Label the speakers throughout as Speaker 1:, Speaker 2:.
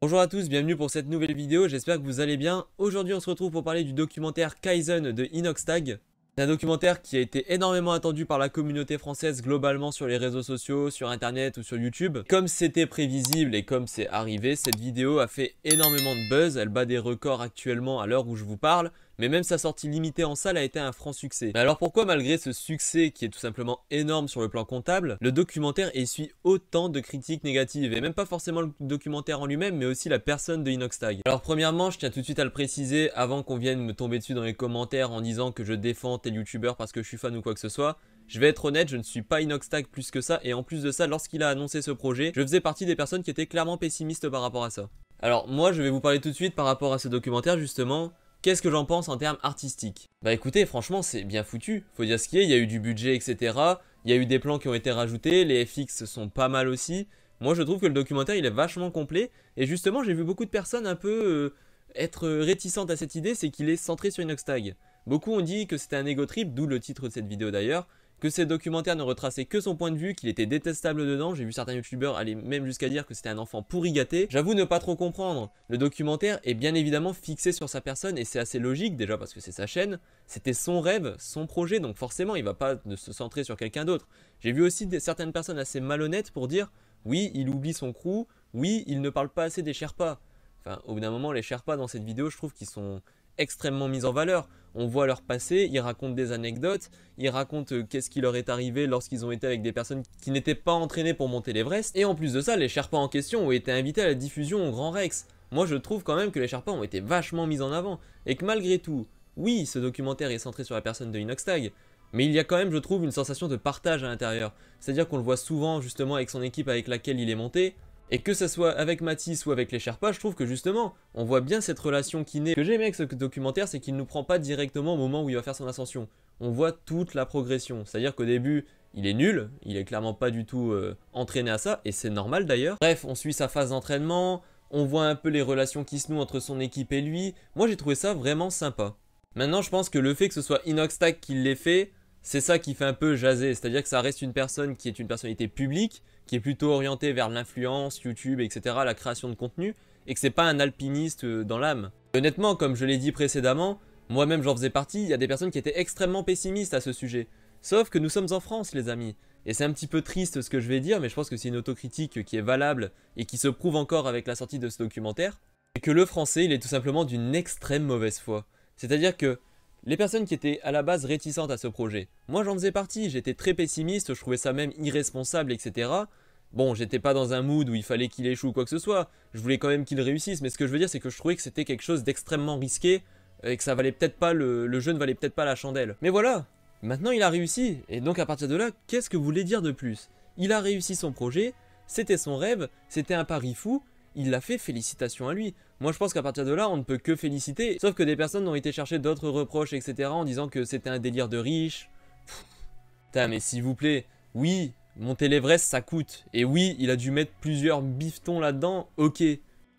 Speaker 1: Bonjour à tous, bienvenue pour cette nouvelle vidéo, j'espère que vous allez bien. Aujourd'hui on se retrouve pour parler du documentaire Kaizen de Inoxtag. C'est un documentaire qui a été énormément attendu par la communauté française globalement sur les réseaux sociaux, sur internet ou sur YouTube. Comme c'était prévisible et comme c'est arrivé, cette vidéo a fait énormément de buzz, elle bat des records actuellement à l'heure où je vous parle. Mais même sa sortie limitée en salle a été un franc succès. Mais alors pourquoi malgré ce succès qui est tout simplement énorme sur le plan comptable, le documentaire essuie autant de critiques négatives? Et même pas forcément le documentaire en lui-même, mais aussi la personne de Inoxtag. Alors premièrement, je tiens tout de suite à le préciser avant qu'on vienne me tomber dessus dans les commentaires en disant que je défends tel youtubeur parce que je suis fan ou quoi que ce soit. Je vais être honnête, je ne suis pas Inoxtag plus que ça, et en plus de ça, lorsqu'il a annoncé ce projet, je faisais partie des personnes qui étaient clairement pessimistes par rapport à ça. Alors moi, je vais vous parler tout de suite par rapport à ce documentaire justement. Qu'est-ce que j'en pense en termes artistiques? Bah écoutez, franchement, c'est bien foutu. Faut dire ce qu'il y a, il y a eu du budget, etc. Il y a eu des plans qui ont été rajoutés, les FX sont pas mal aussi. Moi, je trouve que le documentaire, il est vachement complet. Et justement, j'ai vu beaucoup de personnes un peu être réticentes à cette idée, c'est qu'il est centré sur Inoxtag. Beaucoup ont dit que c'était un ego trip, d'où le titre de cette vidéo d'ailleurs. Que ces documentaires ne retraçaient que son point de vue, qu'il était détestable dedans. J'ai vu certains youtubeurs aller même jusqu'à dire que c'était un enfant pourri gâté. J'avoue ne pas trop comprendre. Le documentaire est bien évidemment fixé sur sa personne et c'est assez logique déjà parce que c'est sa chaîne. C'était son rêve, son projet, donc forcément il va pas se centrer sur quelqu'un d'autre. J'ai vu aussi certaines personnes assez malhonnêtes pour dire oui, il oublie son crew, oui, il ne parle pas assez des Sherpas. Enfin, au bout d'un moment, les Sherpas dans cette vidéo, je trouve qu'ils sont extrêmement mis en valeur. On voit leur passé, ils racontent des anecdotes, ils racontent qu'est-ce qui leur est arrivé lorsqu'ils ont été avec des personnes qui n'étaient pas entraînées pour monter l'Everest. Et en plus de ça, les Sherpas en question ont été invités à la diffusion au Grand Rex. Moi je trouve quand même que les Sherpas ont été vachement mis en avant. Et que malgré tout, oui, ce documentaire est centré sur la personne de Inoxtag, mais il y a quand même, je trouve, une sensation de partage à l'intérieur. C'est-à-dire qu'on le voit souvent justement avec son équipe avec laquelle il est monté. Et que ça soit avec Mathis ou avec les Sherpas, je trouve que justement, on voit bien cette relation qui naît. Ce que j'aime avec ce documentaire, c'est qu'il ne nous prend pas directement au moment où il va faire son ascension. On voit toute la progression. C'est-à-dire qu'au début, il est nul, il est clairement pas du tout entraîné à ça, et c'est normal d'ailleurs. Bref, on suit sa phase d'entraînement, on voit un peu les relations qui se nouent entre son équipe et lui. Moi, j'ai trouvé ça vraiment sympa. Maintenant, je pense que le fait que ce soit Inoxtag qui l'ait fait, c'est ça qui fait un peu jaser, c'est-à-dire que ça reste une personne qui est une personnalité publique, qui est plutôt orientée vers l'influence, YouTube, etc., la création de contenu, et que c'est pas un alpiniste dans l'âme. Honnêtement, comme je l'ai dit précédemment, moi-même j'en faisais partie, il y a des personnes qui étaient extrêmement pessimistes à ce sujet. Sauf que nous sommes en France, les amis. Et c'est un petit peu triste ce que je vais dire, mais je pense que c'est une autocritique qui est valable et qui se prouve encore avec la sortie de ce documentaire. C'est que le français, il est tout simplement d'une extrême mauvaise foi. C'est-à-dire que les personnes qui étaient à la base réticentes à ce projet, moi j'en faisais partie, j'étais très pessimiste, je trouvais ça même irresponsable, etc. Bon, j'étais pas dans un mood où il fallait qu'il échoue ou quoi que ce soit, je voulais quand même qu'il réussisse, mais ce que je veux dire c'est que je trouvais que c'était quelque chose d'extrêmement risqué, et que ça valait peut-être pas, le jeu ne valait peut-être pas la chandelle. Mais voilà, maintenant il a réussi, et donc à partir de là, qu'est-ce que vous voulez dire de plus? Il a réussi son projet, c'était son rêve, c'était un pari fou, il l'a fait, félicitations à lui. Moi je pense qu'à partir de là, on ne peut que féliciter. Sauf que des personnes ont été chercher d'autres reproches, etc. en disant que c'était un délire de riche. Putain, mais s'il vous plaît, oui, monter l'Everest ça coûte. Et oui, il a dû mettre plusieurs bifetons là-dedans, ok.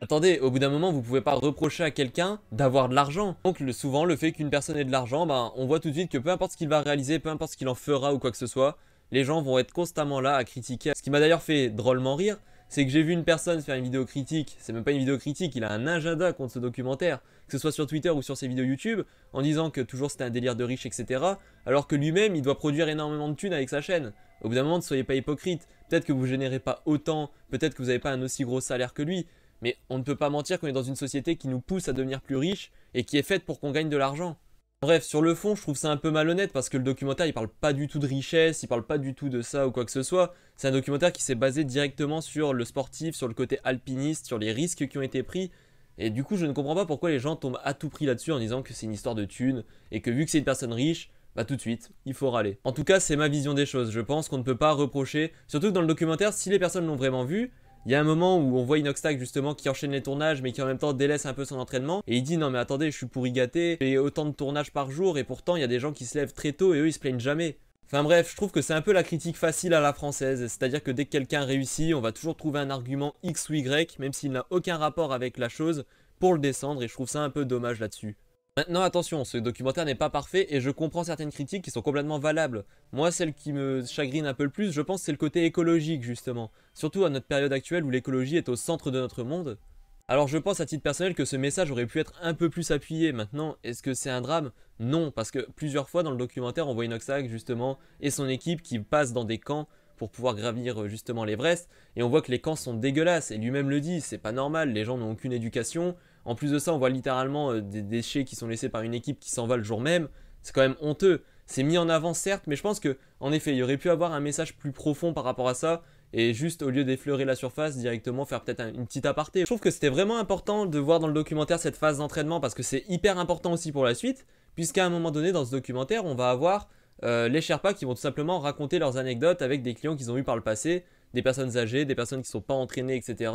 Speaker 1: Attendez, au bout d'un moment, vous pouvez pas reprocher à quelqu'un d'avoir de l'argent. Donc souvent, le fait qu'une personne ait de l'argent, ben, on voit tout de suite que peu importe ce qu'il va réaliser, peu importe ce qu'il en fera ou quoi que ce soit, les gens vont être constamment là à critiquer. Ce qui m'a d'ailleurs fait drôlement rire, c'est que j'ai vu une personne faire une vidéo critique, c'est même pas une vidéo critique, il a un agenda contre ce documentaire, que ce soit sur Twitter ou sur ses vidéos YouTube, en disant que toujours c'était un délire de riche, etc. Alors que lui-même, il doit produire énormément de thunes avec sa chaîne. Au bout d'un moment, ne soyez pas hypocrite, peut-être que vous générez pas autant, peut-être que vous n'avez pas un aussi gros salaire que lui, mais on ne peut pas mentir qu'on est dans une société qui nous pousse à devenir plus riches et qui est faite pour qu'on gagne de l'argent. Bref, sur le fond, je trouve ça un peu malhonnête parce que le documentaire, il parle pas du tout de richesse, il parle pas du tout de ça ou quoi que ce soit. C'est un documentaire qui s'est basé directement sur le sportif, sur le côté alpiniste, sur les risques qui ont été pris. Et du coup, je ne comprends pas pourquoi les gens tombent à tout prix là-dessus en disant que c'est une histoire de thunes et que vu que c'est une personne riche, bah tout de suite, il faut râler. En tout cas, c'est ma vision des choses. Je pense qu'on ne peut pas reprocher, surtout que dans le documentaire, si les personnes l'ont vraiment vu, il y a un moment où on voit Inoxtag justement qui enchaîne les tournages mais qui en même temps délaisse un peu son entraînement et il dit non mais attendez, je suis pourri gâté, j'ai autant de tournages par jour et pourtant il y a des gens qui se lèvent très tôt et eux ils se plaignent jamais. Enfin bref, je trouve que c'est un peu la critique facile à la française, c'est-à-dire que dès que quelqu'un réussit, on va toujours trouver un argument X ou Y, même s'il n'a aucun rapport avec la chose, pour le descendre et je trouve ça un peu dommage là-dessus. Maintenant attention, ce documentaire n'est pas parfait et je comprends certaines critiques qui sont complètement valables. Moi, celle qui me chagrine un peu le plus, je pense, c'est le côté écologique justement. Surtout à notre période actuelle où l'écologie est au centre de notre monde. Alors je pense à titre personnel que ce message aurait pu être un peu plus appuyé. Maintenant, est-ce que c'est un drame? Non, parce que plusieurs fois dans le documentaire, on voit Inoxtag justement et son équipe qui passent dans des camps pour pouvoir gravir justement l'Everest. Et on voit que les camps sont dégueulasses. Et lui-même le dit, c'est pas normal, les gens n'ont aucune éducation. En plus de ça, on voit littéralement des déchets qui sont laissés par une équipe qui s'en va le jour même. C'est quand même honteux. C'est mis en avant certes, mais je pense que en effet, il y aurait pu avoir un message plus profond par rapport à ça. Et juste au lieu d'effleurer la surface, directement faire peut-être une petite aparté. Je trouve que c'était vraiment important de voir dans le documentaire cette phase d'entraînement parce que c'est hyper important aussi pour la suite. Puisqu'à un moment donné dans ce documentaire, on va avoir les Sherpas qui vont tout simplement raconter leurs anecdotes avec des clients qu'ils ont eu par le passé, des personnes âgées, des personnes qui ne sont pas entraînées, etc.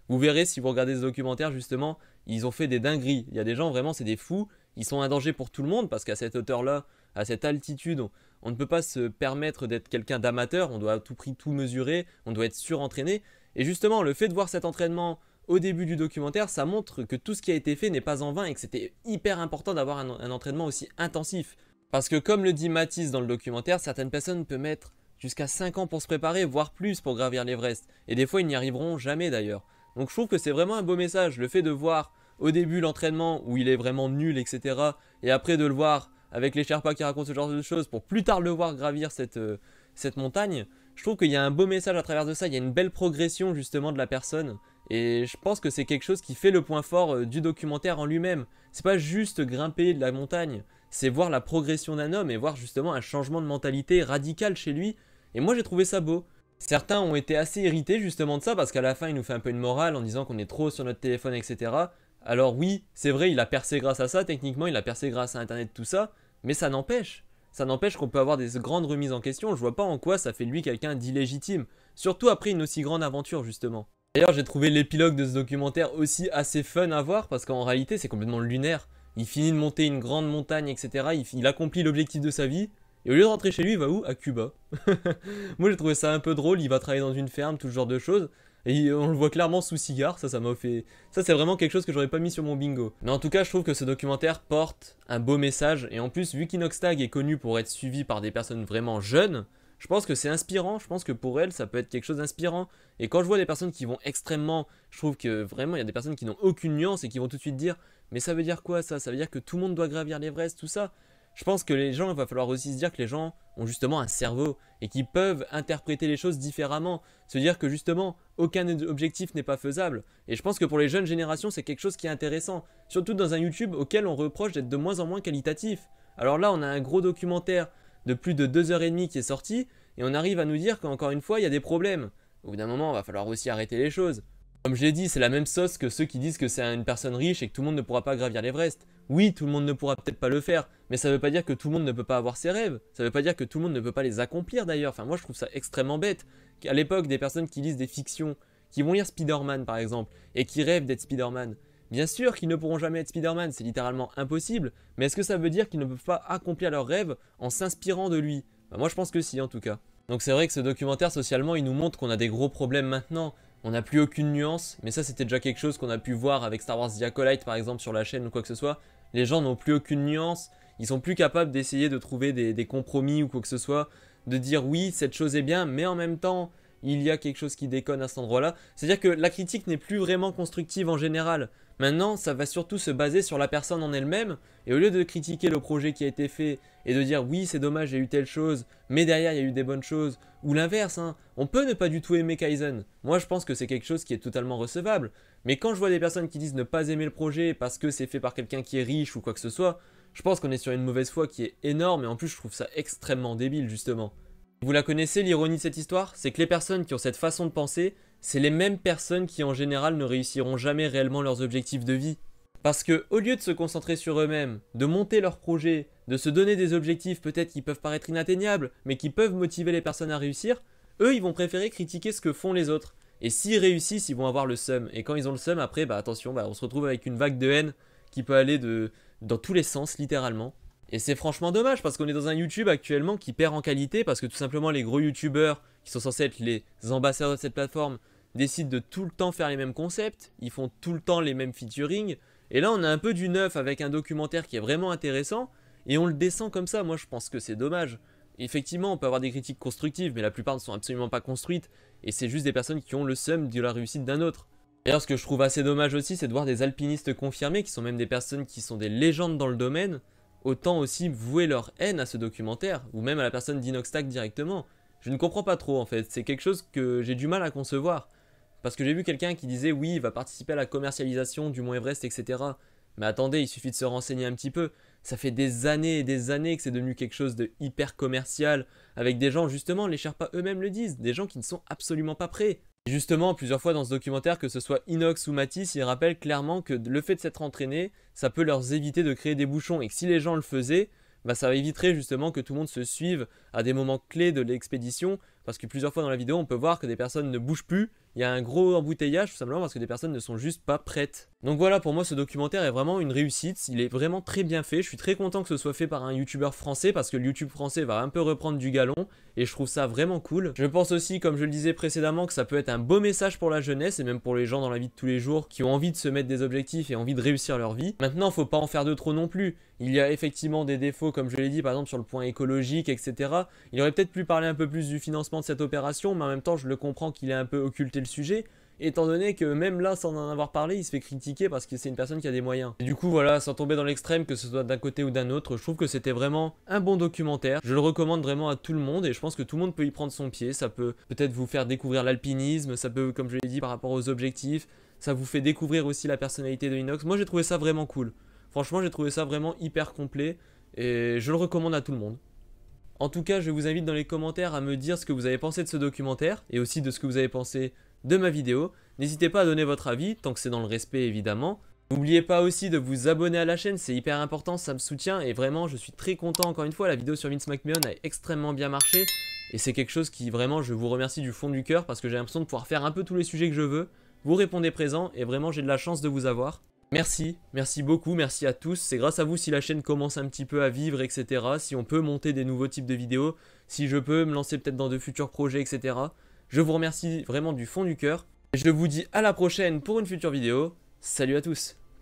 Speaker 1: Vous verrez si vous regardez ce documentaire justement, ils ont fait des dingueries. Il y a des gens vraiment, c'est des fous, ils sont un danger pour tout le monde parce qu'à cette hauteur-là, à cette altitude, on ne peut pas se permettre d'être quelqu'un d'amateur, on doit à tout prix tout mesurer, on doit être surentraîné. Et justement, le fait de voir cet entraînement au début du documentaire, ça montre que tout ce qui a été fait n'est pas en vain et que c'était hyper important d'avoir un entraînement aussi intensif. Parce que comme le dit Mathis dans le documentaire, certaines personnes peuvent mettre jusqu'à 5 ans pour se préparer, voire plus pour gravir l'Everest. Et des fois, ils n'y arriveront jamais d'ailleurs. Donc je trouve que c'est vraiment un beau message, le fait de voir au début l'entraînement où il est vraiment nul, etc. Et après de le voir avec les Sherpas qui racontent ce genre de choses pour plus tard le voir gravir cette montagne, je trouve qu'il y a un beau message à travers de ça, il y a une belle progression justement de la personne. Et je pense que c'est quelque chose qui fait le point fort du documentaire en lui-même. C'est pas juste grimper de la montagne, c'est voir la progression d'un homme et voir justement un changement de mentalité radical chez lui. Et moi j'ai trouvé ça beau. Certains ont été assez irrités justement de ça parce qu'à la fin il nous fait un peu une morale en disant qu'on est trop sur notre téléphone, etc. Alors oui, c'est vrai, il a percé grâce à ça, techniquement il a percé grâce à internet, tout ça, mais ça n'empêche. Ça n'empêche qu'on peut avoir des grandes remises en question, je vois pas en quoi ça fait de lui quelqu'un d'illégitime. Surtout après une aussi grande aventure justement. D'ailleurs j'ai trouvé l'épilogue de ce documentaire aussi assez fun à voir parce qu'en réalité c'est complètement lunaire. Il finit de monter une grande montagne, etc. Il accomplit l'objectif de sa vie. Et au lieu de rentrer chez lui, il va où? À Cuba. Moi j'ai trouvé ça un peu drôle, il va travailler dans une ferme, tout ce genre de choses. Et on le voit clairement sous cigare, ça m'a fait... Ça c'est vraiment quelque chose que j'aurais pas mis sur mon bingo. Mais en tout cas je trouve que ce documentaire porte un beau message. Et en plus vu qu'Inoxtag est connu pour être suivi par des personnes vraiment jeunes, je pense que c'est inspirant, je pense que pour elle ça peut être quelque chose d'inspirant. Et quand je vois des personnes qui vont extrêmement... Je trouve que vraiment il y a des personnes qui n'ont aucune nuance et qui vont tout de suite dire mais ça veut dire quoi ça? Ça veut dire que tout le monde doit gravir l'Everest, tout ça? Je pense que les gens, il va falloir aussi se dire que les gens ont justement un cerveau et qu'ils peuvent interpréter les choses différemment. Se dire que justement, aucun objectif n'est pas faisable. Et je pense que pour les jeunes générations, c'est quelque chose qui est intéressant. Surtout dans un YouTube auquel on reproche d'être de moins en moins qualitatif. Alors là, on a un gros documentaire de plus de 2h30 qui est sorti et on arrive à nous dire qu'encore une fois, il y a des problèmes. Au bout d'un moment, il va falloir aussi arrêter les choses. Comme je l'ai dit, c'est la même sauce que ceux qui disent que c'est une personne riche et que tout le monde ne pourra pas gravir l'Everest. Oui, tout le monde ne pourra peut-être pas le faire, mais ça ne veut pas dire que tout le monde ne peut pas avoir ses rêves. Ça ne veut pas dire que tout le monde ne peut pas les accomplir d'ailleurs. Enfin, moi je trouve ça extrêmement bête. Qu'à l'époque, des personnes qui lisent des fictions, qui vont lire Spider-Man par exemple, et qui rêvent d'être Spider-Man, bien sûr qu'ils ne pourront jamais être Spider-Man, c'est littéralement impossible, mais est-ce que ça veut dire qu'ils ne peuvent pas accomplir leurs rêves en s'inspirant de lui? Bah, moi je pense que si en tout cas. Donc c'est vrai que ce documentaire socialement, il nous montre qu'on a des gros problèmes maintenant. On n'a plus aucune nuance, mais ça c'était déjà quelque chose qu'on a pu voir avec Star Wars The Acolyte par exemple sur la chaîne ou quoi que ce soit. Les gens n'ont plus aucune nuance, ils sont plus capables d'essayer de trouver des compromis ou quoi que ce soit, de dire oui cette chose est bien, mais en même temps il y a quelque chose qui déconne à cet endroit-là. C'est-à-dire que la critique n'est plus vraiment constructive en général. Maintenant, ça va surtout se baser sur la personne en elle-même, et au lieu de critiquer le projet qui a été fait, et de dire oui c'est dommage il y a eu telle chose, mais derrière il y a eu des bonnes choses, ou l'inverse, hein. On peut ne pas du tout aimer Kaizen. Moi je pense que c'est quelque chose qui est totalement recevable, mais quand je vois des personnes qui disent ne pas aimer le projet parce que c'est fait par quelqu'un qui est riche ou quoi que ce soit, je pense qu'on est sur une mauvaise foi qui est énorme, et en plus je trouve ça extrêmement débile justement. Vous la connaissez l'ironie de cette histoire? C'est que les personnes qui ont cette façon de penser, c'est les mêmes personnes qui en général ne réussiront jamais réellement leurs objectifs de vie. Parce que au lieu de se concentrer sur eux-mêmes, de monter leur projet, de se donner des objectifs peut-être qui peuvent paraître inatteignables, mais qui peuvent motiver les personnes à réussir, eux ils vont préférer critiquer ce que font les autres. Et s'ils réussissent, ils vont avoir le seum. Et quand ils ont le seum, après, bah attention, on se retrouve avec une vague de haine qui peut aller dans tous les sens, littéralement. Et c'est franchement dommage parce qu'on est dans un YouTube actuellement qui perd en qualité parce que tout simplement les gros YouTubeurs qui sont censés être les ambassadeurs de cette plateforme décident de tout le temps faire les mêmes concepts, ils font tout le temps les mêmes featuring. Et là on a un peu du neuf avec un documentaire qui est vraiment intéressant et on le descend comme ça. Moi je pense que c'est dommage. Effectivement on peut avoir des critiques constructives mais la plupart ne sont absolument pas construites et c'est juste des personnes qui ont le seum de la réussite d'un autre. D'ailleurs, ce que je trouve assez dommage aussi, c'est de voir des alpinistes confirmés, qui sont même des personnes qui sont des légendes dans le domaine, autant aussi vouer leur haine à ce documentaire, ou même à la personne d'Inoxtag directement. Je ne comprends pas trop en fait, c'est quelque chose que j'ai du mal à concevoir. Parce que j'ai vu quelqu'un qui disait oui, il va participer à la commercialisation du Mont Everest, etc. Mais attendez, il suffit de se renseigner un petit peu. Ça fait des années et des années que c'est devenu quelque chose de hyper commercial, avec des gens, justement, les Sherpas eux-mêmes le disent, des gens qui ne sont absolument pas prêts. Et justement, plusieurs fois dans ce documentaire, que ce soit Inox ou Matisse, ils rappellent clairement que le fait de s'être entraîné, ça peut leur éviter de créer des bouchons, et que si les gens le faisaient, bah ça éviterait justement que tout le monde se suive à des moments clés de l'expédition, parce que plusieurs fois dans la vidéo, on peut voir que des personnes ne bougent plus, il y a un gros embouteillage tout simplement parce que des personnes ne sont juste pas prêtes. Donc voilà, pour moi ce documentaire est vraiment une réussite, il est vraiment très bien fait, je suis très content que ce soit fait par un youtubeur français parce que le YouTube français va un peu reprendre du galon et je trouve ça vraiment cool. Je pense aussi, comme je le disais précédemment, que ça peut être un beau message pour la jeunesse et même pour les gens dans la vie de tous les jours qui ont envie de se mettre des objectifs et envie de réussir leur vie. Maintenant, faut pas en faire de trop non plus, il y a effectivement des défauts comme je l'ai dit par exemple sur le point écologique, etc. Il aurait peut-être pu parler un peu plus du financement de cette opération, mais en même temps je le comprends qu'il ait un peu occulté le sujet, étant donné que même là, sans en avoir parlé, il se fait critiquer parce que c'est une personne qui a des moyens. Et du coup, voilà, sans tomber dans l'extrême, que ce soit d'un côté ou d'un autre, je trouve que c'était vraiment un bon documentaire. Je le recommande vraiment à tout le monde et je pense que tout le monde peut y prendre son pied. Ça peut peut-être vous faire découvrir l'alpinisme, ça peut, comme je l'ai dit, par rapport aux objectifs, ça vous fait découvrir aussi la personnalité de Inox. Moi, j'ai trouvé ça vraiment cool. Franchement, j'ai trouvé ça vraiment hyper complet et je le recommande à tout le monde. En tout cas, je vous invite dans les commentaires à me dire ce que vous avez pensé de ce documentaire et aussi de ce que vous avez pensé de ma vidéo. N'hésitez pas à donner votre avis, tant que c'est dans le respect évidemment. N'oubliez pas aussi de vous abonner à la chaîne, c'est hyper important, ça me soutient et vraiment je suis très content encore une fois, la vidéo sur Vince McMahon a extrêmement bien marché et c'est quelque chose qui vraiment je vous remercie du fond du cœur parce que j'ai l'impression de pouvoir faire un peu tous les sujets que je veux. Vous répondez présent et vraiment j'ai de la chance de vous avoir. Merci, merci beaucoup, merci à tous, c'est grâce à vous si la chaîne commence un petit peu à vivre, etc. Si on peut monter des nouveaux types de vidéos, si je peux me lancer peut-être dans de futurs projets, etc. Je vous remercie vraiment du fond du cœur. Je vous dis à la prochaine pour une future vidéo. Salut à tous!